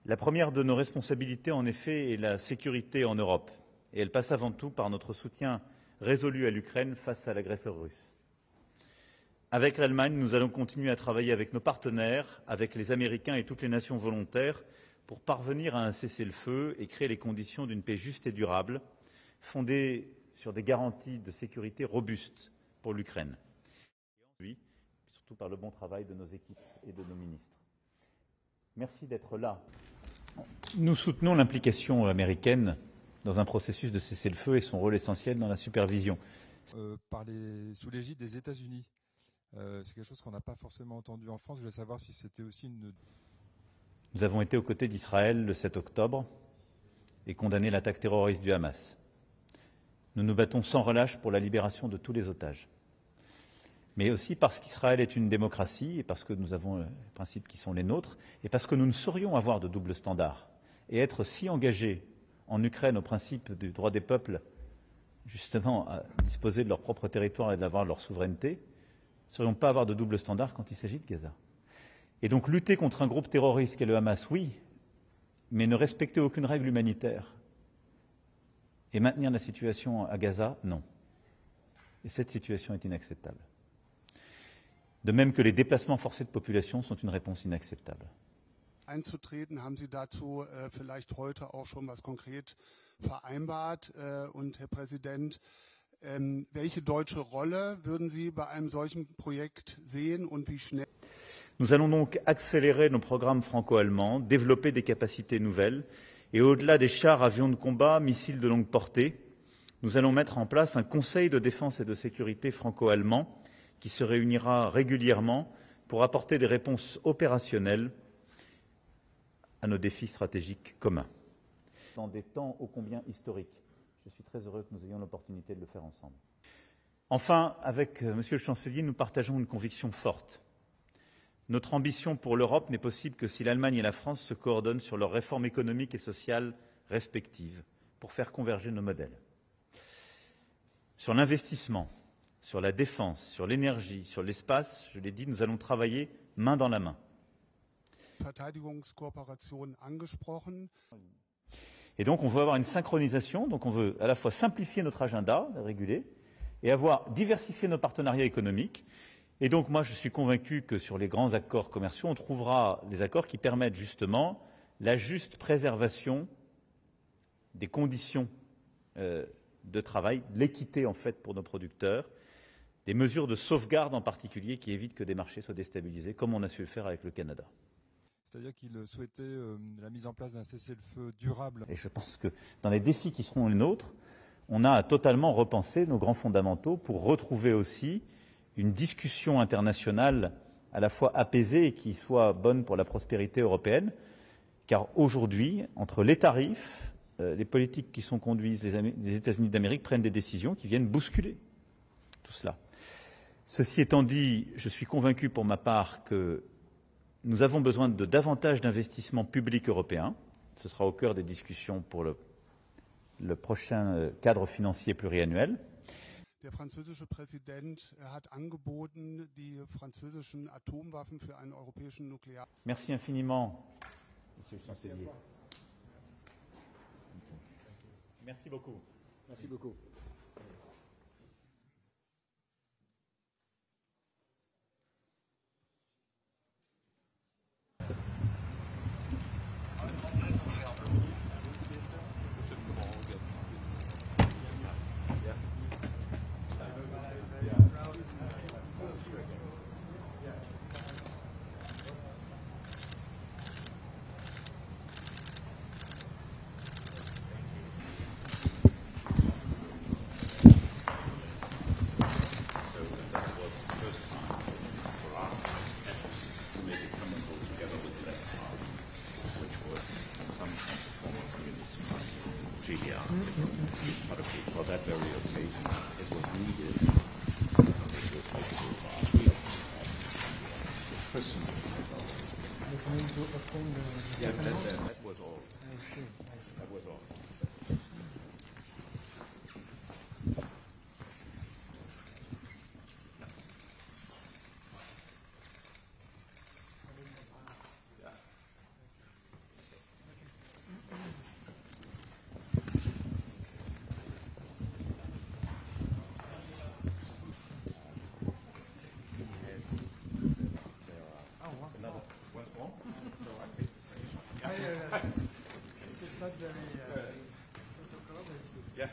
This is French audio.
La première de nos responsabilités, en effet, est la sécurité en Europe. Et elle passe avant tout par notre soutien résolu à l'Ukraine face à l'agresseur russe. Avec l'Allemagne, nous allons continuer à travailler avec nos partenaires, avec les Américains et toutes les nations volontaires pour parvenir à un cessez-le-feu et créer les conditions d'une paix juste et durable, fondée sur des garanties de sécurité robustes pour l'Ukraine. Et surtout par le bon travail de nos équipes et de nos ministres. Merci d'être là. Nous soutenons l'implication américaine dans un processus de cessez-le-feu et son rôle essentiel dans la supervision. Sous l'égide des États-Unis. C'est quelque chose qu'on n'a pas forcément entendu en France. Je voulais savoir si c'était aussi une... Nous avons été aux côtés d'Israël le 7 octobre et condamné l'attaque terroriste du Hamas. Nous nous battons sans relâche pour la libération de tous les otages. Mais aussi parce qu'Israël est une démocratie et parce que nous avons les principes qui sont les nôtres et parce que nous ne saurions avoir de double standard et être si engagés en Ukraine au principe du droit des peuples, justement à disposer de leur propre territoire et d'avoir leur souveraineté, ne saurions pas avoir de double standard quand il s'agit de Gaza. Et donc lutter contre un groupe terroriste qu'est le Hamas, oui, mais ne respecter aucune règle humanitaire et maintenir la situation à Gaza, non. Et cette situation est inacceptable. De même que les déplacements forcés de population sont une réponse inacceptable. Einzutreten, haben Sie dazu vielleicht heute auch schon was konkret vereinbart? Und Herr Präsident, welche deutsche Rolle würden Sie bei einem solchen Projekt sehen und wie schnell? Nous allons donc accélérer nos programmes franco-allemands, développer des capacités nouvelles et au-delà des chars, avions de combat, missiles de longue portée, nous allons mettre en place un conseil de défense et de sécurité franco-allemand qui se réunira régulièrement pour apporter des réponses opérationnelles à nos défis stratégiques communs. Dans des temps ô combien historiques, je suis très heureux que nous ayons l'opportunité de le faire ensemble. Enfin, avec Monsieur le Chancelier, nous partageons une conviction forte. Notre ambition pour l'Europe n'est possible que si l'Allemagne et la France se coordonnent sur leurs réformes économiques et sociales respectives pour faire converger nos modèles. Sur l'investissement, sur la défense, sur l'énergie, sur l'espace, je l'ai dit, nous allons travailler main dans la main. Verteidigungskooperation angesprochen. Et donc on veut avoir une synchronisation, donc on veut à la fois simplifier notre agenda, le réguler, et avoir diversifié nos partenariats économiques. Et donc moi je suis convaincu que sur les grands accords commerciaux, on trouvera des accords qui permettent justement la juste préservation des conditions de travail, l'équité en fait pour nos producteurs, des mesures de sauvegarde en particulier qui évitent que des marchés soient déstabilisés, comme on a su le faire avec le Canada. C'est-à-dire qu'il souhaitait la mise en place d'un cessez-le-feu durable. Et je pense que dans les défis qui seront les nôtres, on a à totalement repenser nos grands fondamentaux pour retrouver aussi une discussion internationale à la fois apaisée et qui soit bonne pour la prospérité européenne. Car aujourd'hui, entre les tarifs, les politiques qui sont conduites, les États-Unis d'Amérique prennent des décisions qui viennent bousculer tout cela. Ceci étant dit, je suis convaincu pour ma part que nous avons besoin de davantage d'investissements publics européens. Ce sera au cœur des discussions pour le prochain cadre financier pluriannuel. Der französische Präsident hat angeboten, die französischen Atomwaffen für einen europäischen Nuklear... Merci infiniment, Monsieur le Chancelier. Merci beaucoup. Merci beaucoup. But for that very occasion, it was needed. Yeah, that was all. I see. That was all. This is not very protocol, but it's good. Yeah.